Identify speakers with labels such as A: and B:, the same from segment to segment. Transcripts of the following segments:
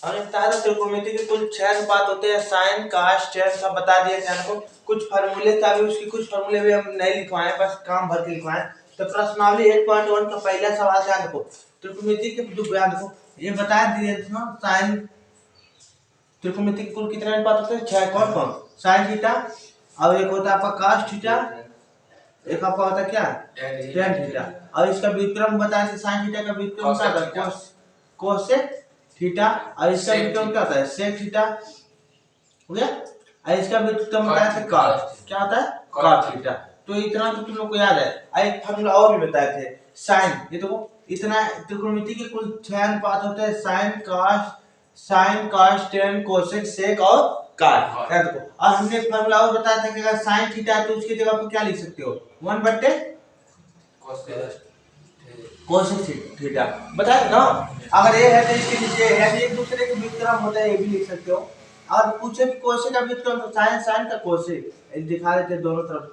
A: हमने बताया था त्रिकोणमिति के कुल 6 अनुपात होते हैं, साइन कॉस टेन सब बता दिए थे हमको। कुछ फार्मूले था भी, उसकी कुछ फार्मूले भी हम नहीं लिखवाए, बस काम भर के लिखवाए। तो प्रश्नावली 8.1 का पहला सवाल ध्यान रखो, त्रिकोणमिति के जो ध्यान रखो, ये बता दिए थे ना साइन त्रिकोणमिति के कुल कितने अनुपात होते हैं? 6। कौन कौन? साइन थीटा, और एक होता है आपका कॉस थीटा, एक आपका होता है क्या? Tan theta. और इसका व्युत्क्रम बताया थे, साइन थीटा का व्युत्क्रम क्या होता है? Cosec theta. और इसका व्युत्क्रम क्या होता है? Sec theta. हो गया। और इसका व्युत्क्रम बताया था कॉस, क्या होता है? Cos theta. तो इतना तो तुम लोग को याद है। एक फार्मूला और भी बताए थे, साइन, ये देखो इतना त्रिकोणमिति के कुल 6 अनुपात होते हैं, sine cos tan cosec sec और कॉट। याद रखो। और हमने एक फार्मूला और बताया था कि अगर साइन थीटा है तो उसकी जगह पर क्या लिख सकते हो? 1/cos theta. बताया ना। अगर ये है तो इसके नीचे है, एक दूसरे के व्युत्क्रम होता है, ये भी लिख सकते हो। और पूछे कि कोसेक का व्युत्क्रम, तो साइन का कोसेक दिखा देते दोनों तरफ।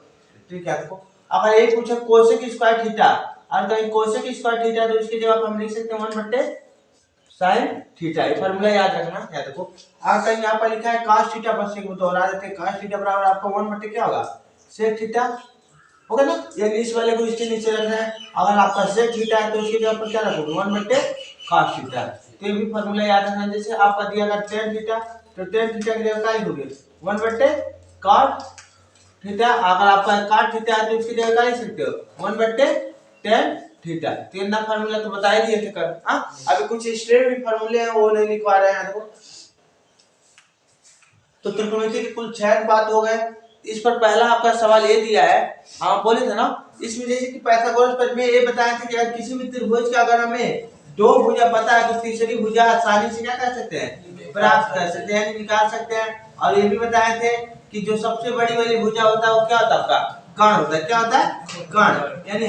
A: ठीक है, देखो अगर ये पूछे कोसेक स्क्वायर थीटा, और कहीं कोसेक स्क्वायर थीटा, तो इसकी जगह पर हम लिख सकते हैं 1/sin थीटा। ये फार्मूला याद रखना। याद रखो। और कहीं यहाँ पर लिखा है cos थीटा, बस एक दोहरा देते हैं, cos थीटा बराबर आपका 1 क्या होगा? sec theta. होगा ना। ये इस वाले को इसके नीचे रखना है। अगर आपका sec थीटा है तो इसकी जगह पर क्या रखोगे? 1/cos theta. तो ये भी फार्मूला याद रखना। जैसे आपका दिया अगर tan थीटा, तो tan थीटा की जगह क्या लिखोगे? 1/cot theta. अगर आपका cot थीटा है तो इसकी जगह क्या लिख सकते हो? 1/tan theta. तीन ना फार्मूला तो बता ही दिए थे कल। हाँ, अभी कुछ स्ट्रेट भी फार्मूले हैं वो नहीं लिखवा रहे हैं। देखो, तो त्रिकोणमिति के कुल 6 अनुपात हो गए। इस पर पहला आपका सवाल ये दिया है, हम बोले थे ना, इसमें जैसे कि पाइथागोरस पर में ये बताया था कि अगर किसी भी त्रिभुज का अगर हमें दो भुजा पता है तो तीसरी भुजा आसानी से क्या कर सकते हैं? प्राप्त कर सकते हैं, निकाल सकते हैं। और ये भी बताए थे कि जो सबसे बड़ी वाली भुजा होता है वो क्या होता है? आपका कर्ण होता है। क्या होता है? कर्ण, यानी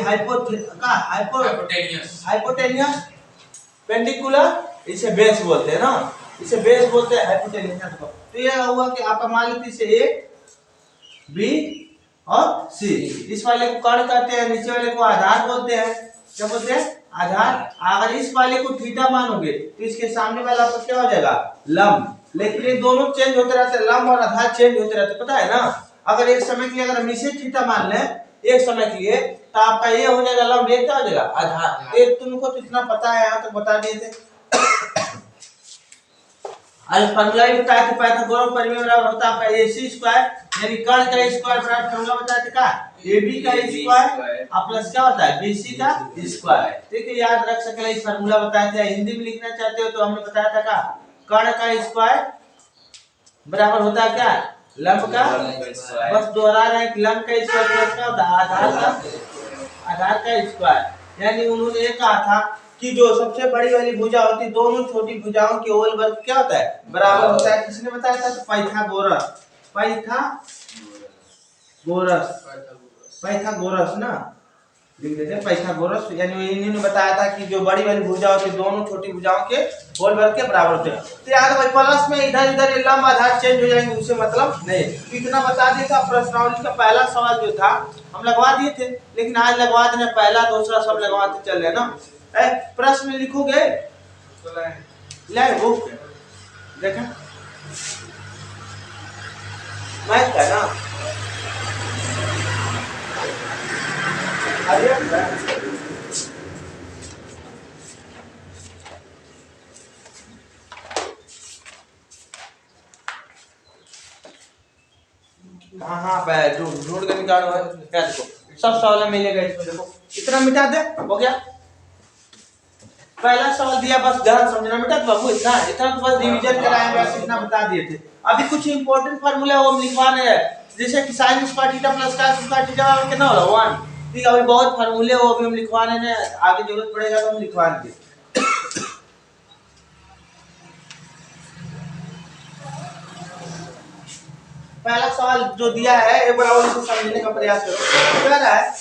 A: हाइपोटेनियस पेंडिकुलर, इसे बेस बोलते हैं ना, इसे बेस बोलते हैं, हाइपोटेनियस। तो ये हुआ कि आपका मान लीजिए इसे ए बी और सी, इस वाले को कर्ण कहते हैं, नीचे वाले को आधार बोलते हैं। क्या बोलते हैं? आधार। अगर इस वाले को थीटा मानोगे तो इसके सामने वाला आपका क्या हो जाएगा? लंब। लेकिन ये दोनों चेंज होते रहते हैं, लंब और आधार चेंज होते रहते, पता है ना। अगर एक समय के लिए अगर हम इसे थीटा मान लें, एक समय के लिए, तो आपका ये हो जाएगा लंब, ये क्या हो जाएगा? आधार। ये तुमको तो इतना पता है, यहाँ तक तो बता दिए थे। आज फार्मूला भी बताया था, पाइथागोरस परिमेय बराबर होता है आपका AC स्क्वायर, यानी कर्ण का स्क्वायर बराबर फार्मूला बताया था का AB का स्क्वायर और प्लस क्या होता है? BC का स्क्वायर। ठीक है, याद रख सकते हैं, इस फार्मूला बताया था। हिंदी में लिखना चाहते हो तो हमने बताया था का कर्ण का स्क्वायर बराबर होता है क्या? लंब का। बस दोहरा रहे हैं कि लंब का स्क्वायर प्लस क्या होता है? आधार का स्क्वायर। यानी उन्होंने ये कहा था कि जो सबसे बड़ी वाली भुजा होती है, दोनों छोटी भुजाओं के ओल वर्ग क्या होता है? बराबर होता है। किसने बताया था? पाइथागोरस ना, लिख देते हैं पाइथागोरस। यानी इन्होंने बताया था कि जो बड़ी वाली भुजा होती है, दोनों छोटी भुजाओं के होल वर्ग के बराबर होते हैं। तो याद भाई, प्लस में इधर इधर लंब आधार चेंज हो जाएंगे, उससे मतलब नहीं। तो इतना बता दिया था। प्रश्नावली का पहला सवाल जो था हम लगवा दिए थे, लेकिन आज लगवा देना, पहला दूसरा सब लगवाते चल रहे ना। प्रश्न लिखोगे, ले बुक देखा मैथ का ना, हाँ ढूंढ के निकालो। क्या देखो, सब सवाल मिलेगा इसमें। देखो इतना मिटा दे, हो गया। पहला सवाल दिया, बस ध्यान समझना बेटा। तो बाबू इतना इतना तो बस डिवीजन कराए, बस इतना बता दिए थे। अभी कुछ इंपॉर्टेंट फार्मूला वो हम लिखवाने हैं, जैसे कि sin square theta plus cos square theta बराबर कितना होगा? 1। ठीक है, अभी बहुत फार्मूले वो भी हम लिखवाने हैं, आगे जरूरत पड़ेगा तो हम लिखवाएंगे। पहला सवाल जो दिया है एक बार और इसे समझने का प्रयास करो। क्या है?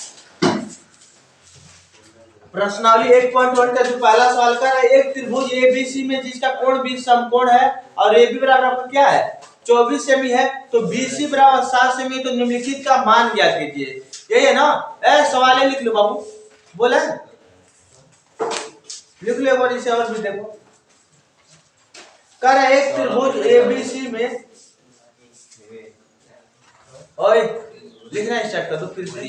A: प्रश्नावली 8.1 का जो पहला सवाल कर रहा है, एक त्रिभुज ABC में जिसका कोण 20 समकोण है और AB बराबर आपका क्या है? 24 सेमी है, तो BC बराबर 7 सेमी, तो निम्नलिखित का मान ज्ञात कीजिए। यही है ना? सवाल लिख लो बाबू, बोला लिख लो एक बार इसे और भी देखो। कह रहा है एक त्रिभुज एबीसी में, ओए लिखना स्टार्ट कर दो फिर से।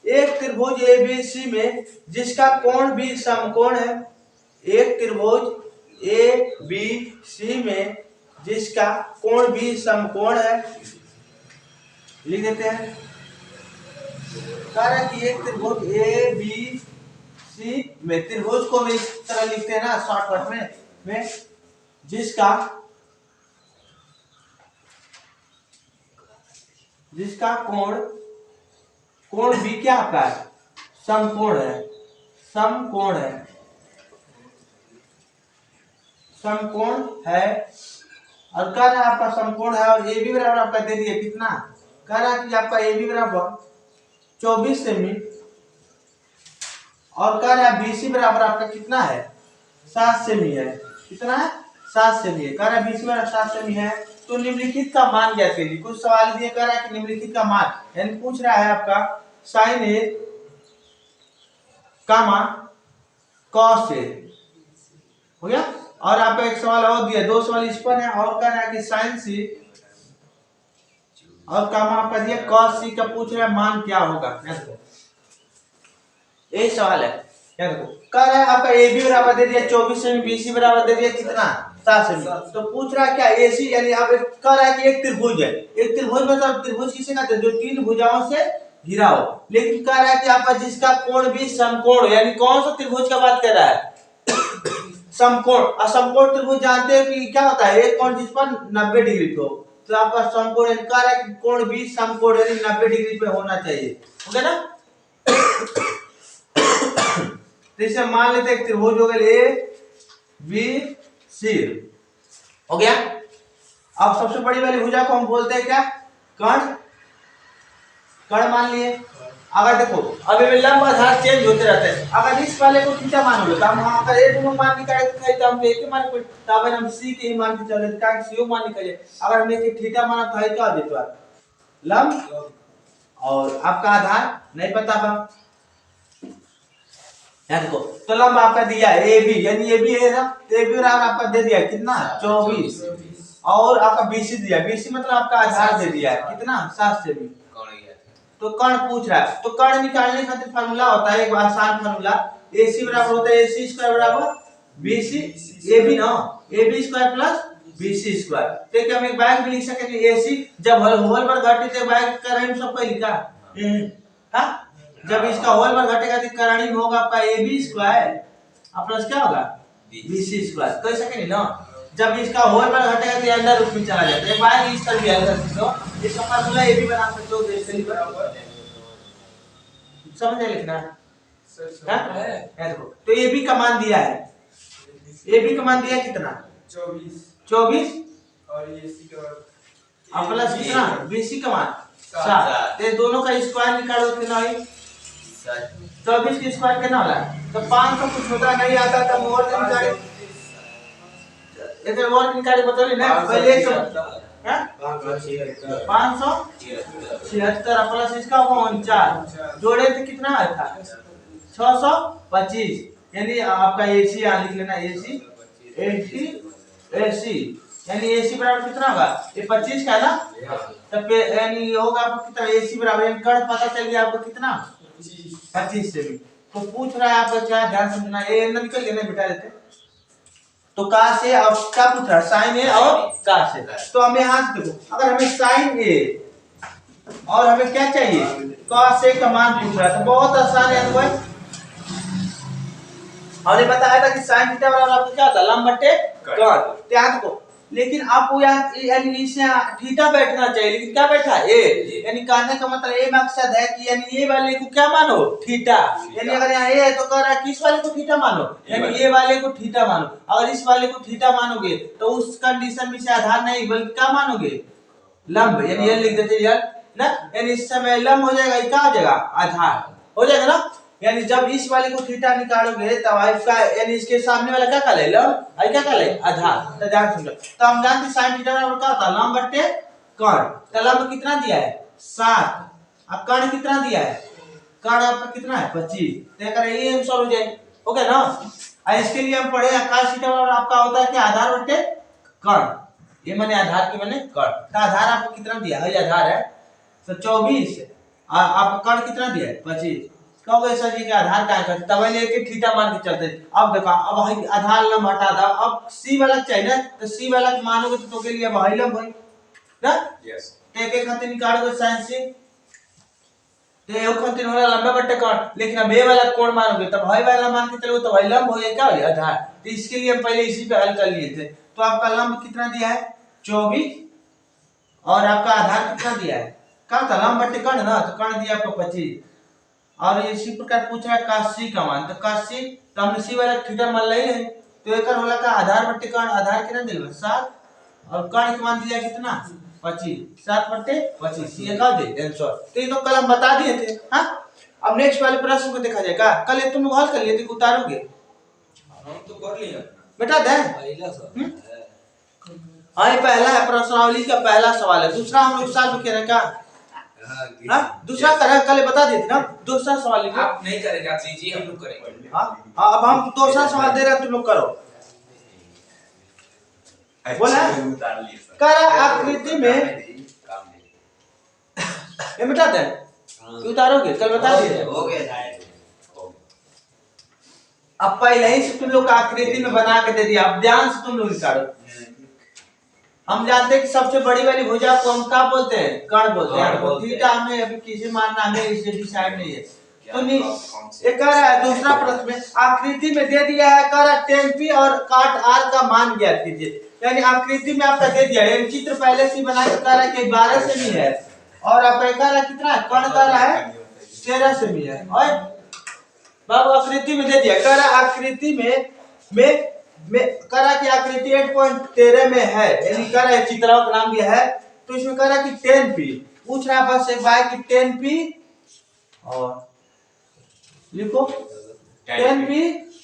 A: एक त्रिभुज एबीसी में जिसका कोण भी समकोण है, एक त्रिभुज एबीसी में जिसका कोण भी समकोण है, लिख देते हैं। कह रहा है कि एक त्रिभुज एबीसी में, त्रिभुज को भी इस तरह लिखते हैं ना शॉर्टकट में जिसका कोण भी क्या आपका है, समकोण है, समकोण है और कह रहा है आपका समकोण है और ए बी बराबर आपका दे दिया कितना, कह रहा है कि आपका ए बी बराबर 24 सेमी और कह रहा है बीसी बराबर आपका कितना है, 7 सेमी है। कितना है, 7 सेमी है। कह रहा है बीसी बराबर 7 सेमी है। तो निम्नलिखित का मान क्या कीजिए, कुछ सवाल दिए, कह रहा है कि निम्नलिखित का मान, यानी पूछ रहा है आपका sign A comma cos A हो गया। और आपका एक सवाल और दिया, दो सवाल इस पर है और कह रहा है कि साइन सी और कामा आपका दिया कॉस सी का पूछ रहा है मान क्या होगा। यही सवाल है। क्या देखो, कह रहा है आपका ए बी बराबर दे दिया 24 सेमी, बी सी बराबर दे दिया कितना, 7 सेमी। तो पूछ रहा है क्या ए सी, यानी आप कह रहा है कि एक त्रिभुज है, एक त्रिभुज मतलब त्रिभुज किसे कहते हैं, जो 3 भुजाओं से घिरा हो। लेकिन कह रहा है कि आपका जिसका कोण भी समकोण, यानी कौन सा त्रिभुज का बात कर रहा है, समकोण। और समकोण त्रिभुज जानते हैं कि क्या होता है, एक कोण जिस पर 90 डिग्री पे हो, तो आपका समकोण कह रहा है कि कोण भी समकोण यानी 90 डिग्री पे होना चाहिए, हो गया ना। तो इसे मान लेते हैं त्रिभुज हो गया ए बी सी, हो गया। अब सबसे बड़ी वाली भुजा को हम बोलते हैं क्या, कर्ण। कर्ण मान लिए। अगर देखो अब ये लंब आधार चेंज होते रहते हैं, अगर इस वाले को थीटा मान लो तो हम अगर ए दोनों मान निकाले तो हम एक ही मान को, तब हम सी के ही मान के चले का सी मान निकाले। अगर हम एक थीटा माना तो है क्या हो जाता है, लंब और आपका आधार नहीं पता बा। देखो तो लंब आपका दिया ए बी, यानी ए बी है ना, तो ए बी बराबर आपका दे दिया कितना 24 और आपका बीसी दिया, बीसी मतलब आपका आधार दे दिया है कितना 7 सेमी। तो कर्ण पूछ रहा है, तो कर्ण निकालने खातिर फार्मूला होता है एक आसान फार्मूला, AC बराबर होता है AC स्क्वायर बराबर BC AB ना, AB square plus BC square. तो क्या हम एक बार भी लिख सकेंगे AC, जब होल पर घटे तो बार करेंगे सब पे लिखा हां, जब इसका होल पर घटेगा तो करणीय होगा आपका AB स्क्वायर और प्लस क्या होगा BC स्क्वायर। तो ऐसा करेंगे ना, जब इसका होल पर घटेगा तो अंदर रूप में चला जाता है। एक बार इस तरह भी हल कर सकते हो, इसका फार्मूला AB बना सकते हो, जैसे ही बराबर समझ लिखना है। देखो तो ए बी का मान दिया है, ए बी का मान दिया कितना 24
B: और ये सी का
A: और प्लस कितना बी सी का मान 7। तो दोनों का स्क्वायर निकालो कितना है 24 की स्क्वायर कितना होला, तो 500 कुछ होता नहीं आता तो और निकाले, इधर और निकाले बताइए ना पहले तो हैं 576 प्लस इसका 49 जोड़े तो कितना आया था 625, यानी आपका एसी यहां लिख लेना एसी 80 एसी, यानी एसी बराबर कितना होगा ये 25 का है ना, तब यानी होगा आपको कितना एसी बराबर, यानी कर्ण पता चल गया आपको कितना 25 से भी। तो पूछ रहा है आपका क्या, ध्यान समझना, ए न निकल गया ना बिठा देते। तो का से अब क्या पूछ रहा है साइन ए और का से, तो हमें यहां से देखो अगर हमें साइन ए और हमें क्या चाहिए cos ए का मान पूछ रहा है, तो बहुत आसान है भाई। हमने बताया था कि sin थीटा बराबर आपको क्या होता है लंब बटे कर्ण, ध्यान को। लेकिन आपको यहाँ यानी इससे थीटा बैठना चाहिए, लेकिन क्या बैठा ए, यानी कहने का मतलब ए मकसद है कि यानी ये वाले को क्या मानो थीटा, यानी अगर यहाँ ए है तो कह रहा है किस वाले को थीटा मानो, यानी ये वाले को थीटा मानो। अगर इस वाले को थीटा मानोगे तो उस कंडीशन में से आधार नहीं बल्कि क्या मानोगे लंब, यानी ये लिख देते यार ना, यानी इस समय लंब हो जाएगा, क्या हो जाएगा आधार हो जाएगा ना। यानी जब इस वाले को थीटा निकालोगे तब इसका यानी इसके सामने वाला क्या कहलाए लंब, आई क्या कहलाए आधार। तो ध्यान समझो, तो हम जानते हैं sin थीटा बराबर क्या होता है लंब बटे कर्ण। तो लंब कितना दिया है 7, अब कर्ण कितना दिया है, कर्ण आपका कितना है 25, तो कर ये सॉल्व हो जाए, ओके ना। और इसके लिए हम पढ़े cos थीटा बराबर आपका होता है कि आधार बटे कर्ण, ये मैंने आधार की मैंने कर्ण, तो आधार आपको कितना दिया है, आधार है तो 24, आपको कर्ण कितना दिया है 25। कहोगे सर जी के आधार का है, तब लेके थीटा मान के चलते। अब देखो अब आधार लंब हटा दो, अब सी वाला चाहिए ना, तो सी वाला मानोगे तो के लिए अब हाई लंब होई ना, यस के खातिर निकालोगे sin सी, तो ये खातिर होला लंबा बट्टे कोण, लेकिन अब ये वाला कोण मानोगे तब हाई वाला मान के चलोगे तो हाई लंब हो जाएगा, क्या हो जाएगा आधार। तो इसके लिए हम पहले इसी पे हल कर लिए थे। तो आपका लंब कितना दिया है 24, और आपका आधार कितना दिया है, क्या था लंब बट्टे कर्ण ना, तो कर्ण दिया आपको 25। और इसी प्रकार पूछ रहा है cos c का मान, तो cos c तो हमने c वाला थीटा मान ले है, तो एकर होला का आधार बट्टे कर्ण, आधार कितना दिलवा 7, और कर्ण का मान दिया कितना 25, 7/25 ये का दे आंसर। तो ये तो कल हम बता दिए थे। हां अब नेक्स्ट वाले प्रश्न को देखा जाएगा, कल ये तुम हल कर लिए थे, उतारोगे हम तो कर लिए बेटा दे पहला सर। हां ये पहला है प्रश्नावली का पहला सवाल है, दूसरा हम लोग साल में कह रहे का हाँ दूसरा करें, कल बता दिए थे ना, दूसरा सवाल लिखो। आप नहीं करेंगे, आप लीजिए हम लोग करेंगे। हाँ हाँ अब हम दूसरा सवाल दे रहे हैं, तुम लोग करो। बोला कर आकृति में ये मिटा दे, उतारोगे कल बता दिए हो गया। अब पहले ही से तुम लोग आकृति में बना के दे दिया, अब ध्यान से तुम लोग निकालो। हम जानते हैं कि सबसे बड़ी वाली भुजा को हम क्या बोलते हैं, कर्ण बोलते हैं। थीटा हमें अभी किसी मानना हमें इसे डिसाइड नहीं है। तो नहीं ये कह रहा है दूसरा प्रश्न में आकृति में दे दिया है, कह रहा tan p और cot r का मान ज्ञात कीजिए। यानी आकृति में आपका दे दिया है, चित्र पहले से बना के कह रहा है कि 12 सेमी है, और आपका कह रहा है कितना है, कर्ण कह रहा है 13 सेमी है, और बाबू आकृति में दे दिया, कह रहा आकृति में करा कि आकृति 8.13 में है, यानी कह रहा है चित्राओं का नाम दिया है, तो इसमें कह रहा कि 10p पूछ रहा है बस एक बार कि 10p और लिखो 10p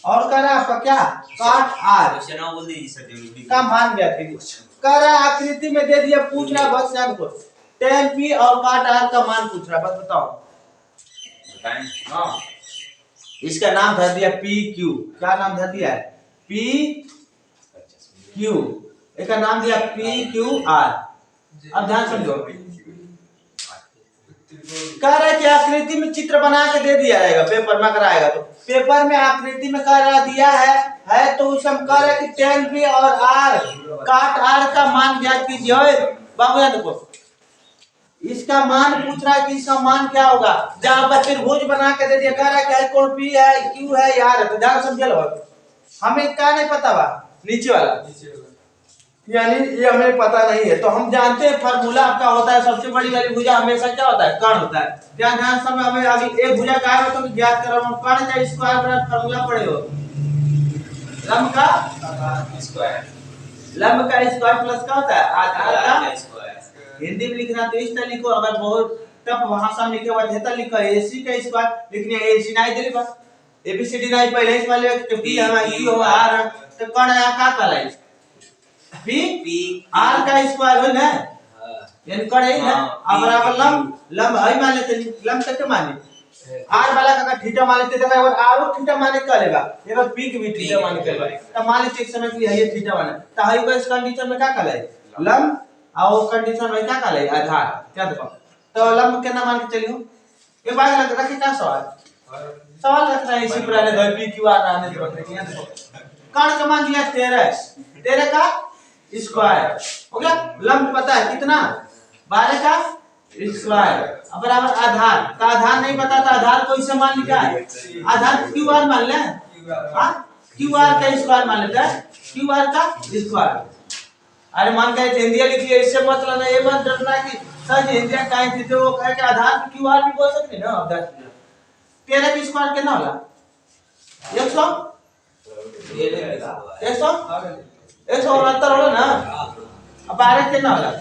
A: और कह रहा आपका क्या cot r का मान ज्ञात कीजिए। कह रहा आकृति में दे दिया, पूछ रहा बस याद करो 10p और cot r का मान पूछ रहा, बस बताओ बताएं। हाँ इसका नाम धर दिया pq, क्या नाम धर दिया है P Q, इसका नाम दिया P Q R। अब ध्यान समझो, कह रहा है कि आकृति में चित्र बना के दे दिया जाएगा, पेपर में कराएगा तो पेपर में आकृति में कह रहा दिया है तो उसे हम कह रहे हैं कि tan p और r cot r का मान ज्ञात कीजिए। बाबू याद देखो इसका मान पूछ रहा है कि इसका मान क्या होगा, जहां पर त्रिभुज बना के दे दिया, कह रहा है कि कोण P है Q है R है, तो ध्यान समझ लो हमें क्या नहीं पता बा नीचे वाला, यानी ये हमें पता नहीं है। तो हम जानते हैं फार्मूला आपका होता है, सबसे बड़ी वाली भुजा हमेशा क्या होता है कर्ण होता है। ध्यान समय हमें अभी एक भुजा का है तो ज्ञात करो, हम कर्ण का स्क्वायर बराबर फार्मूला पढ़े हो, लंब का स्क्वायर, लंब का स्क्वायर प्लस क्या होता है आधार का स्क्वायर। हिंदी में लिखना तो इस तरह लिखो, अगर बहुत टफ भाषा में लिखे हुआ है तो लिखो ac का स्क्वायर, लेकिन ac नहीं दे बा ABCD नहीं पहले इस वाले p है q हो r, तो कर्ण यहाँ का कहलाए p r का स्क्वायर हो ना, यानी कर्ण है ना, अब बराबर लंब है मान लेते, लंब तक माने r वाला का थीटा मान लेते, देखो और r थीटा माने क्या लेगा, एक बार p के भी थीटा माने क्या लेगा, तो मान लेते एक समय के लिए ये थीटा माने, तो हाई का इस कंडीशन में क्या कहलाए लंब, और कंडीशन में क्या कहलाए आधार। क्या देखो तो लंब कितना मान के चलियो, एक बार लग रखी क्या सवाल रखना है, इसी पुराने दो p q r आने दो। कर्ण का मान दिया 13 का स्क्वायर हो गया, लंब पता है कितना 12 का स्क्वायर, अब बराबर आधार का, आधार नहीं पता था आधार को इसे मान लिया है, आधार क्यू आर मान ले, हां क्यू आर का स्क्वायर मान लेते हैं, क्यू आर का स्क्वायर। अरे मान के हिंदी लिखिए, इससे मतलब है ये मत डरना कि सर हिंदी काहे थी, तो वो कहे कि आधार क्यू आर भी बोल सकते ना। अब 13 का स्क्वायर कितना होला 100 169 होला ना, अब 12 कितना होला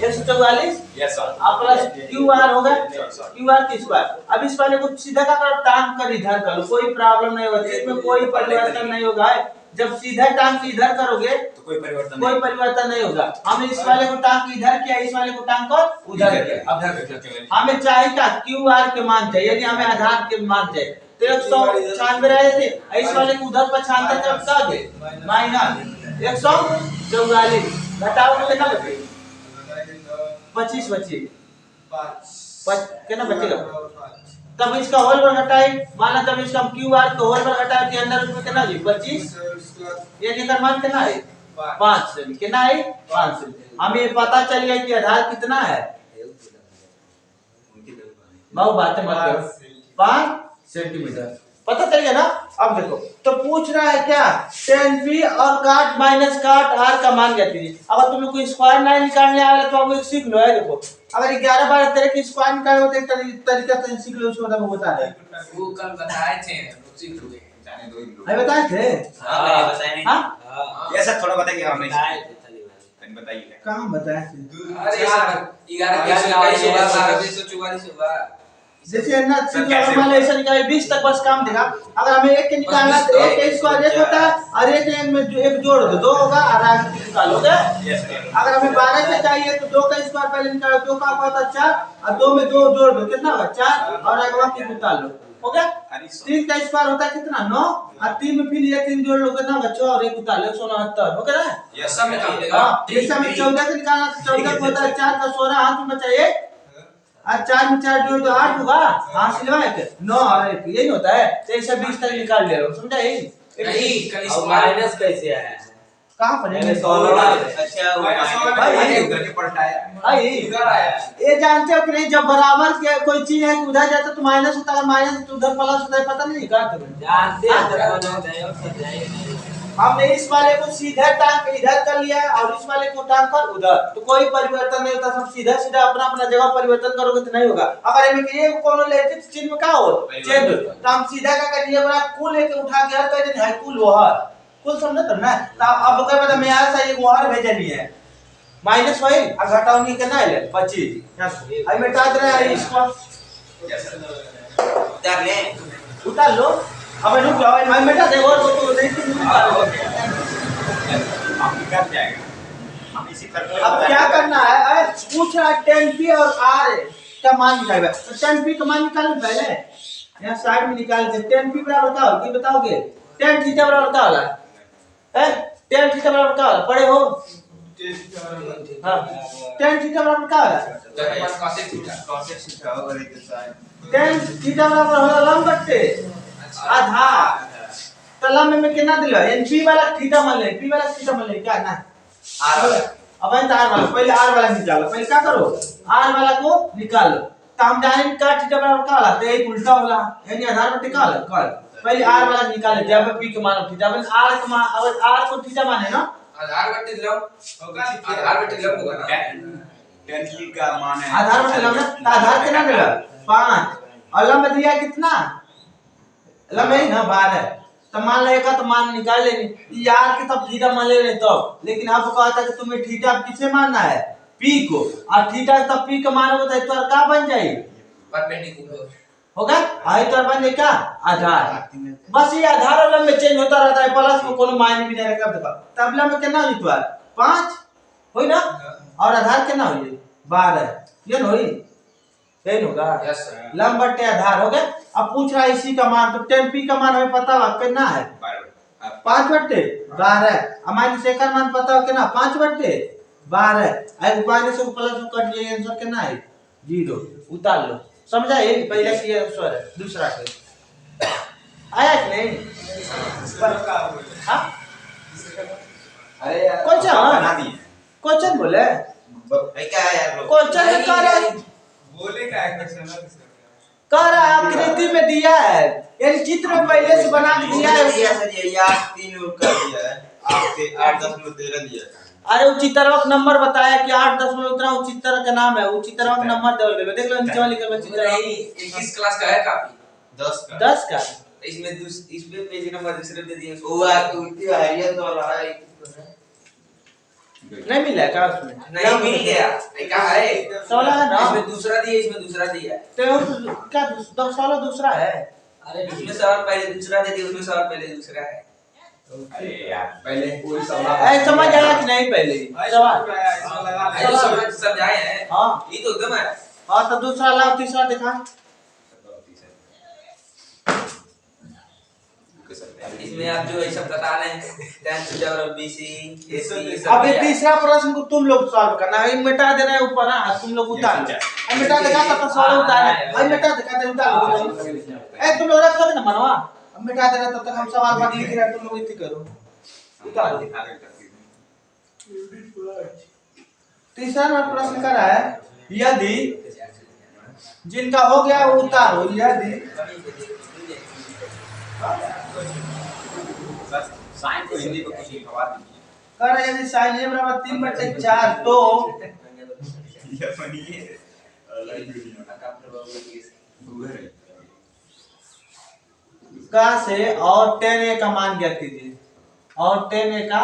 A: 144, यस सर, अब प्लस क्यू आर होगा क्यू आर की स्क्वायर। अब इस वाले को सीधा का टांग कर इधर कर लो, कोई प्रॉब्लम नहीं होगी, इसमें कोई परिवर्तन नहीं होगा। जब सीधा टांग के इधर करोगे तो कोई परिवर्तन नहीं होगा। हमने इस वाले को टांग के इधर किया, इस वाले को टांग को उधर किया। अब हमें चाहिए क्या क्यू आर के मान चाहिए, यदि हमें आधार के मान चाहिए तो 196 रहे थे, इस वाले को उधर पर छानते तब क्या दे माइनस 144 घटाओ तो कितना बचेगा? 25 बचेगा। कितना बचेगा? तब इसका होल पर घटाए, माना तब इसका क्यू आर को होल पर घटाए के अंदर उसमें कितना जी 25, ये निकल मान कितना है 5 से कितना है 5 से। हमें पता चल गया कि आधार कितना है, बहुत बातें मत करो, 5 सेंटीमीटर पता चल गया ना। अब देखो तो पूछ रहा है क्या 10p और काट माइनस काट r का मान ज्ञात कीजिए। अगर तुम्हें कोई स्क्वायर ना निकालने आवे तो आप सीख लो है। देखो अगर 11 12 तरह की स्क्वायर निकाले हो तो एक तरीका से सीख लो, उसको मैं बता रहा हूं।
B: वो कल बताए थे, सीख लोगे, जाने दो इन लोग।
A: अरे बताए थे?
B: हां बताए नहीं।
C: हां ये सब थोड़ा बताइए, हमने
B: बताए थे तली वाली।
C: तनी बताइए
A: कहां बताए थे?
B: अरे 11 होगा।
A: जैसे ना अगर मान लो ऐसा निकाले 20 तक बस काम देगा। अगर हमें एक के निकालना तो एक के स्क्वायर एक होता है और एक में जो एक जोड़ दो 2 होगा और आगे निकालोगे। अगर हमें 12 का चाहिए तो 2 का स्क्वायर पहले निकालो, 2 का होता है 4 और 2 में 2 जोड़ दो कितना होगा 4 और आगे बाकी निकाल लो, हो गया। 3 का स्क्वायर होता है कितना 9 और 3 में फिर ये 3 जोड़ लो कितना बच्चों और एक निकाल लो 169, हो गया।
B: ये सब में काम देगा।
A: इस समय 14 का निकालना तो 14 को होता है 4 का 16 हाथ में बचा 1 और 4 में 4 जोड़ दो 8 होगा, हां सिलवा है 9 और 1 यही होता है। तो ऐसे 20 तक निकाल ले लो, समझा यही।
B: नहीं कल माइनस कैसे आया है?
A: कहां पर है?
B: अच्छा
C: भाई उधर के पलटा है
A: भाई
B: इधर आया।
A: ये जानते हो कि नहीं जब बराबर के कोई चीज है कि उधर जाता तो माइनस होता है, माइनस तो उधर प्लस होता है, पता नहीं क्या तुम्हें
B: जानते हैं जब बना जाए और सजाए नहीं।
A: हमने इस वाले को सीधा टांग के इधर कर लिया और इस वाले को टांग कर उधर, तो कोई परिवर्तन नहीं होता, सब सीधा सीधा अपना अपना जगह परिवर्तन करोगे तो नहीं होगा। अगर इनमें कि एक कोनो लेते तो चिन्ह में क्या हो चेंज हो, तो हम सीधा का कर दिया बड़ा कुल लेके उठा के हर कह देन है कुल वहर कुल, समझ तो ना। तो अब कह बता मैं यार सा एक वहर भेजनी है माइनस होई और घटावनी के ना ले 25 आई मिटा दे रहा है इसको
B: उतार ले
A: उतार लो। अब रुक जाओ मैं मिटा दे और तो नहीं तो निकाल लो।
C: आप कर जाएगा हम इसी तरह।
A: अब क्या करना है, अरे पूछ रहा 10p और r का मान निकालना है। तो 10p का मान निकालने पहले यहां साइड में निकाल दे। 10p बराबर क्या होगा बताओगे? tan थीटा बराबर क्या होला है? tan थीटा बराबर क्या होला पढ़े हो? हां tan थीटा बराबर क्या होला?
C: कॉसेक थीटा और एक साइन
A: tan थीटा बराबर होला लंब बट्टे आधार। तो लंब में कितना दिलो np वाला थीटा मान ले, p वाला थीटा मान ले क्या ना r वाला। अब इन r वाला पहले r वाला निकालो, पहले क्या करो r वाला को निकालो। तो हम जाने का थीटा बराबर क्या होला तो एक उल्टा होला यानी आधार बट्टे क्या होला कर पहले r वाला निकाले जब p के मान थीटा बन r का मान अब r को थीटा माने ना
B: आधार बट्टे लंब होगा, आधार बट्टे लंब होगा ना
C: 10 का मान है
A: आधार बट्टे लंब ना। आधार कितना दिला 5 और लंब दिया कितना लंब है ना 12। तो मान लेगा तो मान निकाल लेनी यार के तब थीटा मान ले रहे तो, लेकिन अब कहता है कि तुम्हें थीटा किसे मानना है p को और थीटा तब p का मानोगे तो इतना क्या बन जाएगी
B: परपेंडिकुलर
A: होगा आई तो बन जाएगा आधार। बस ये आधार और लंब में चेंज होता रहता है, प्लस में कोनो मायने भी नहीं रखा। देखो तब लंब कितना हुई तो 5 होई ना और आधार कितना हुई 12 ये होई यही होगा।
B: यस सर
A: लंब बट्टे आधार हो गया। अब पूछ रहा है इसी का मान, तो 10p का मान हमें पता है कितना है 5 बट्टे 12 और माइनस एक का मान पता है कितना 5 बट्टे 12 आई माइनस से प्लस में कट जाए आंसर कितना है 0 उतार लो। समझा ये पहला की आंसर है दूसरा के आया कि नहीं हां
C: अरे यार
A: क्वेश्चन
C: बना दिए
A: क्वेश्चन बोले
B: भाई क्या है यार लोग
A: क्वेश्चन कर
D: बोले का है क्वेश्चन
A: कर आकृति में दिया है यानी चित्र में पहले से बना के दिया है।
B: दिया सर ये 8 3 कर दिया है आपके 8.13 दिया है।
A: अरे वो चित्रवक नंबर बताया कि 8.13 वो चित्र का नाम है, वो चित्रवक नंबर देवल गेलो देख लो नीचे वाली के चित्र
B: नहीं 21 क्लास का है काफी
A: 10 का
B: इसमें इसमें पेज नंबर दूसरे दे दिए वो उल्टी हरियत वाला है
A: नहीं मिला क्या उसमें
B: नहीं मिल गया क्या है
A: 16 है ना
B: इसमें दूसरा दिया है
A: तो क्या 16 दूसरा है।
B: अरे इसमें सवाल पहले दूसरा दे दिया उसमें सवाल पहले दूसरा है।
C: अरे यार पहले कोई सवाल
A: ऐ समझ आया कि नहीं पहले सवाल
B: अरे समझाए हैं
A: हां
B: ये तो एकदम है।
A: हां तो दूसरा लाओ तीसरा दिखा
B: इसमें आप जो ये सब बता रहे हैं tan थीटा और BC AC
A: अब ये तीसरा प्रश्न को तुम लोग सॉल्व करना है, मिटा देना है ऊपर, हाँ तुम लोग उतार दो। अब मिटा देगा तब तक सॉल्व उतार है, अब मिटा देगा तब उतार दो। ए तुम लोग रख लो ना मनवा, अब मिटा देना तब तक हम सवाल बाद लिख रहे हैं, तुम लोग इतनी करो उतार दो। तीसरा प्रश्न कर रहा है, यदि जिनका हो गया वो उतारो, यदि
C: साइन को हिंदी में कुछ लिखवा दीजिए।
A: कर रहा है यदि sin a बराबर 3/4 तो
C: ये फनी है।
A: का से और tan a का मान ज्ञात कीजिए, और tan a का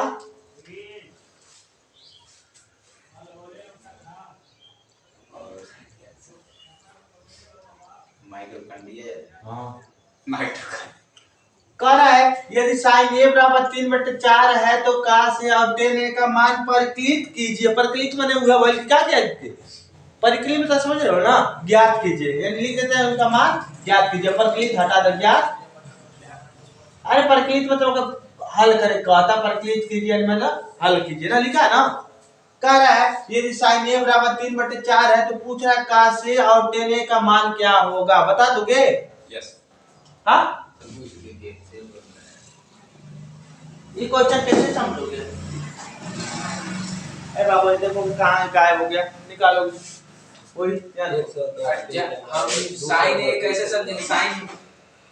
A: कह रहा है यदि sin a बराबर 3/4 है तो का से और tan a का मान परिकलित कीजिए। परिकलित माने हुआ वही क्या कहते हैं, परिकलित मतलब समझ रहे हो ना, ज्ञात कीजिए, यानी लिख देते हैं उनका मान ज्ञात कीजिए। परिकलित हटा दो ज्ञात, अरे परिकलित मतलब हल करे, कहता परिकलित कीजिए मतलब हल कीजिए ना, लिखा है ना। कह रहा है यदि sin a बराबर 3/4 है तो पूछ रहा है का से और tan a का मान क्या होगा, बता दोगे?
C: यस।
A: हाँ ये क्वेश्चन कैसे समझोगे? ए बाबू देखो कहाँ गायब हो गया, निकालोगे वही
B: हम sin A कैसे समझेंगे? sin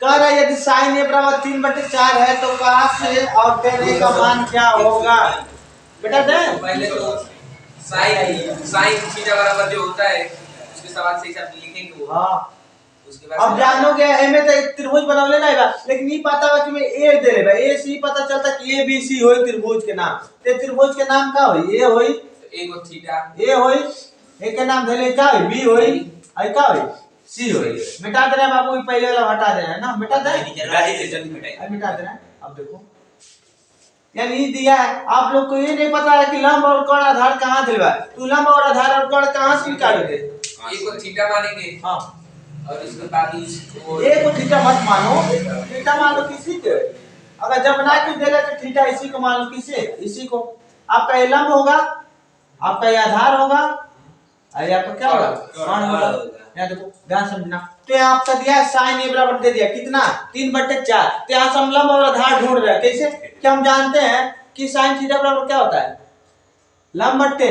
A: कह रहा है यदि sin a बराबर 3/4 है तो कहा से और tan a का मान क्या होगा बेटा? दे
B: पहले तो sin थीटा बराबर जो होता है उसके सवाल से हिसाब लिखेंगे वो।
A: हाँ
B: उसके बाद
A: अब जानोगे एमे तो एक त्रिभुज बनावले ना बा, लेकिन ये पता बा कि मैं ए दे ले बा, ए सी पता चलता कि ए बी सी होई त्रिभुज के नाम, ते त्रिभुज के नाम का होई? ए होई,
B: तो एक थीटा
A: ए होई, ए के नाम धले का होई? बी होई, आई का होई? सी होई। मिटा दे रहा बाबू, पहले वाला हटा दे रहा है ना, मिटा दे,
C: जल्दी मिटाइए।
A: अब मिटा दे रहा है। अब देखो यानी दिया है, आप लोग को ये नहीं पता है कि लंब और कोण आधार कहाँ दिलवा, तू लंब और आधार और कोण कहाँ से निकालोगे?
B: एक को थीटा मानेंगे
A: हाँ
B: और इसके बाद इसको
A: ए को थीटा मत मानो, थीटा मान लो किसी के, अगर जब ना कुछ देगा तो थीटा इसी को मान लो, किसे? इसी को। आपका ये लंब होगा, आपका ये आधार होगा, और आपका क्या होगा? कोण होगा। यहाँ देखो ध्यान समझना, तो यहाँ आपका दिया है sin a बराबर दे दिया कितना? 3/4। तो यहाँ से हम लंब और आधार ढूंढ रहे हैं, कैसे? क्या हम जानते हैं कि sin थीटा बराबर क्या होता है? लंब बट्टे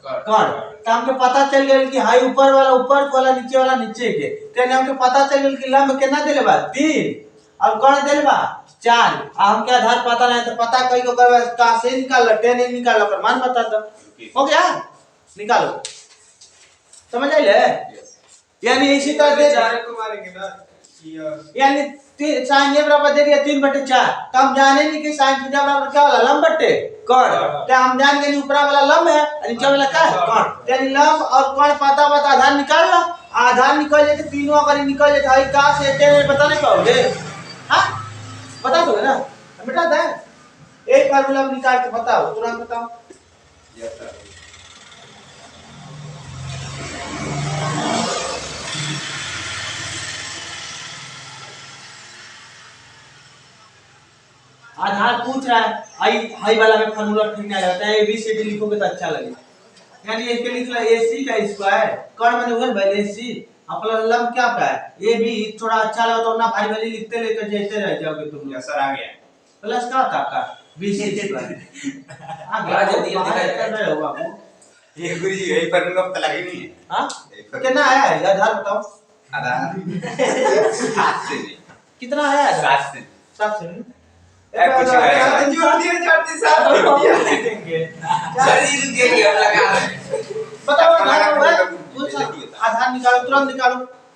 A: कोण। तो हमको पता चल गया कि हाई ऊपर वाला नीचे वाला नीचे के, तो हमको पता चल गया कि लंब कितना देले बा? 3 और कोण देले बा 4। हमके आधार पता नहीं तो पता कई को करवा का से निकाल लो, tan a निकाल लो, कर मान बता दो, हो गया, निकालो। समझ आइले? यानी इसी तरह दे
D: चारे को मारेंगे ना
A: यानी sin a बराबर दे दिया 3/4, तो हम जाने नहीं कि sin थीटा बराबर क्या होला? लंब बट्टे कोण। तो हम जान गए ऊपर वाला लंब है और नीचे वाला क्या है? कोण। यानी लंब और कोण पता बता, आधार निकाल लो, आधार निकल जाए तो तीनों अगर निकल जाए तो का से tan a बता नहीं पाओगे? हाँ बता दोगे ना, मिटा दे एक फार्मूला निकाल के बताओ, तुरंत बताओ।
C: Yes sir.
A: आधार पूछ रहा है, आई हाई वाला में फार्मूला ठीक नहीं लगता है, ए बी सी डी लिखोगे तो अच्छा लगेगा। यानी एक लिख लो AC का स्क्वायर, कोण माने हुआ भाई AC, अपना लंब क्या का है? ए बी, थोड़ा अच्छा लगा तो ना भारी वाली लिखते लेकर जैसे रह जाओगे तुम।
C: यस सर आ गया।
A: प्लस का था आपका BC स्क्वायर आ गया,
B: जल्दी
A: कर रहे हो बाबू।
C: ये गुरुजी यही फॉर्मूला पता लगा ही नहीं है।
A: हां कितना आया है आधार बताओ?
C: आधार 7 से नहीं,
A: कितना आया है?
C: 7 से।
A: 7 से
C: कुछ है
D: जोड़ दिए 4 से 7
A: देंगे।
B: सर ये रुकिए हम लगा रहे हैं।
A: बताओ आधार निकालो, तुरंत निकालो,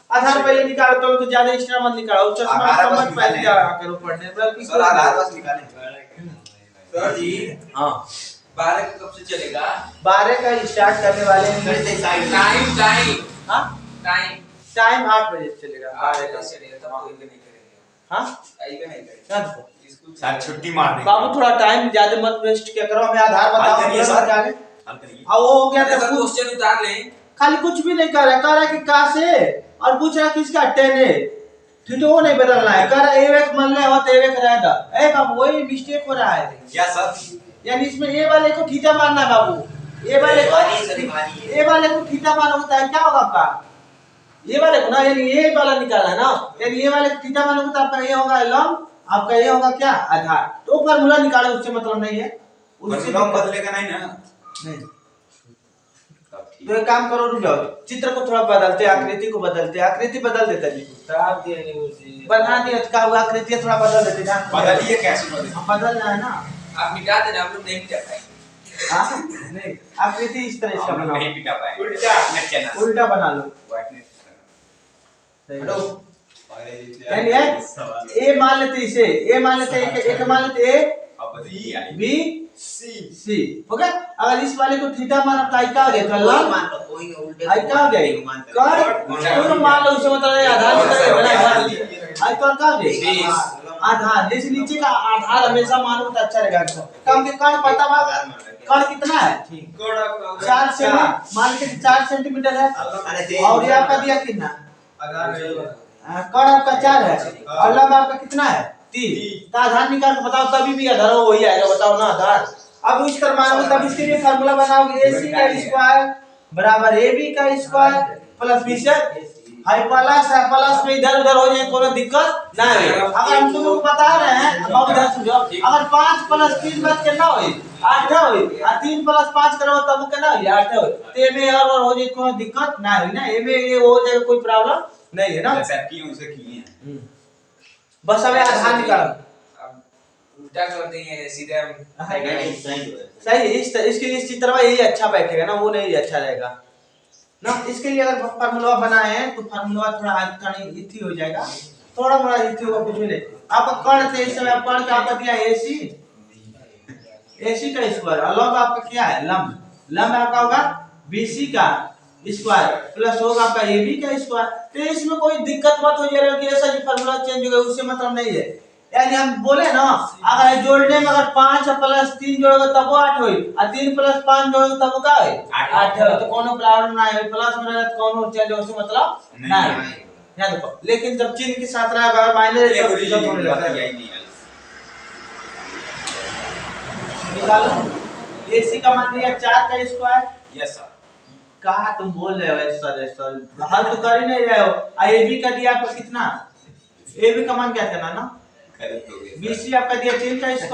A: आधार पहले निकालो तो ज्यादा एक्स्ट्रा मत निकालो, चश्मा कमर पहन के करो पढ़ने, बल्कि
C: सर आधार बस निकालें।
B: सर जी
A: हां
B: 12 कब से चलेगा?
A: 12 का स्टार्ट करने वाले हैं।
B: टाइम
A: हां
B: टाइम
A: टाइम 8 बजे से चलेगा, 12 का।
B: चलेगा तब तो इधर नहीं करेंगे।
A: हां
B: आइएगा नहीं करेंगे
A: क्या देखो
B: स्कूल
C: सर छुट्टी मार देंगे।
A: बाबू, थोड़ा टाइम ज्यादा मत वेस्ट किया करो, हमें आधार बताओ।
C: हल करिए सर।
A: जाने
C: हल करिए।
A: अब वो हो गया
B: सर
A: तो
B: क्वेश्चन उतार लें।
A: खाली कुछ भी नहीं कर रहा, कह रहा है कि का से और पूछ रहा किसका? tan a। थीटा वो नहीं बदलना है। कर ए एक मान ले हो तो ए एक रहेगा। ए बाबू वही मिस्टेक हो रहा है।
C: क्या सर?
A: यानी इसमें ए वाले को थीटा मानना है बाबू। ए वाले को थीटा मानना होता है, क्या होगा आपका? ये वाले को ना, यानी ये वाला निकालना है ना, यानी ये वाले को थीटा मानोगे तो आपका ये होगा लंब, आपका ये होगा क्या? आधार। तो फार्मूला निकालो, उससे मतलब नहीं है, उससे
C: लंब बदलेगा नहीं ना?
A: नहीं। तो एक काम करो, रुक जाओ, चित्र को थोड़ा बदलते, आकृति को बदलते, आकृति बदल देते जी, बना दिया का हुआ, आकृति थोड़ा बदल देते ना।
C: बदलिए कैसे बदले?
A: हम बदलना है ना,
B: आप मिटा देना, हम लोग नहीं मिटा पाएंगे।
A: हाँ नहीं, आकृति इस तरह इसका बनाओ,
C: नहीं पिटा पाएंगे।
D: उल्टा
A: उल्टा बना लो। यानी ए मान लेते, इसे ए मान लेते, एक मान लेते ए बी सी, हो गया। अगर इस वाले को थीटा माना तो आई क्या हो गया? लंब आई क्या हो गया? कर तो मान लो, उसे मतलब आधार आई तो क्या हो गया? आधार। जैसे नीचे का आधार हमेशा मानो तो अच्छा रहेगा। कम के कण पता बा, कण कितना है? 4 सेंटीमीटर, मान के 4 सेंटीमीटर है, और ये आपका दिया कितना? कण आपका 4 है, और लंब आपका कितना है? 3। तो आधार निकाल के बताओ, तभी भी आधार वही आएगा, बताओ ना आधार। अब इस कर मानोगे तब इसके लिए फार्मूला बनाओगे, AC का स्क्वायर बराबर AB का square plus BC। High plus में इधर उधर हो जाए, कोई दिक्कत ना है। अगर हम तुमको बता रहे हैं, अब इधर समझो, अगर 5 + 3 बच कितना होई? 8 होई, और 3 + 5 करो तब कितना होई? 8 होई। तो में और हो जाए, कोई दिक्कत ना है ना, में ये हो जाए, कोई प्रॉब्लम नहीं है ना।
C: जैसे किए उसे किए हैं।
A: बस अब आधार निकालो,
B: उल्टा कर देंगे सीधे हम।
A: सही है। इसके लिए इस चित्र में यही अच्छा बैठेगा ना, वो नहीं अच्छा रहेगा ना। इसके लिए अगर फार्मूला बनाए हैं तो फार्मूला थोड़ा इथी हो जाएगा, थोड़ा मोड़ा इथी होगा, कुछ भी नहीं। आपका कर्ण थे, इस समय आप कर्ण का आपका दिया AC का स्क्वायर, और लंब आपका क्या है? लंब आपका होगा BC का स्क्वायर प्लस होगा आपका AB का स्क्वायर। तो इसमें कोई दिक्कत मत हो जाएगा कि ऐसा जो फार्मूला चेंज हो गया, उससे मतलब नहीं है। यानी हम बोले ना, अगर जोड़ने में अगर 5 + 3 जोड़ोगे तब वो 8 होई, और 3 + 5 जोड़ोगे तब वो क्या होई? 8 होई। तो कोनो प्रॉब्लम ना है, प्लस में रहे तो कोनो चेंज हो, उससे मतलब ना है। याद रखो, लेकिन जब चिन्ह के साथ रहेगा, अगर माइनस
C: ये
A: तब
C: बुरी
A: दिक्कत होने लगता है।
C: यही नहीं है।
A: निकालो, AC का मान लिया 4 का स्क्वायर।
C: Yes sir.
A: कहा तुम बोल रहे हो सर हल तो कर ही नहीं रहे हो। AB का दिया आपका कितना? AB का मान क्या करना ना,
C: गलत हो गया।
A: BC आपका दिया 3 का स्क्वायर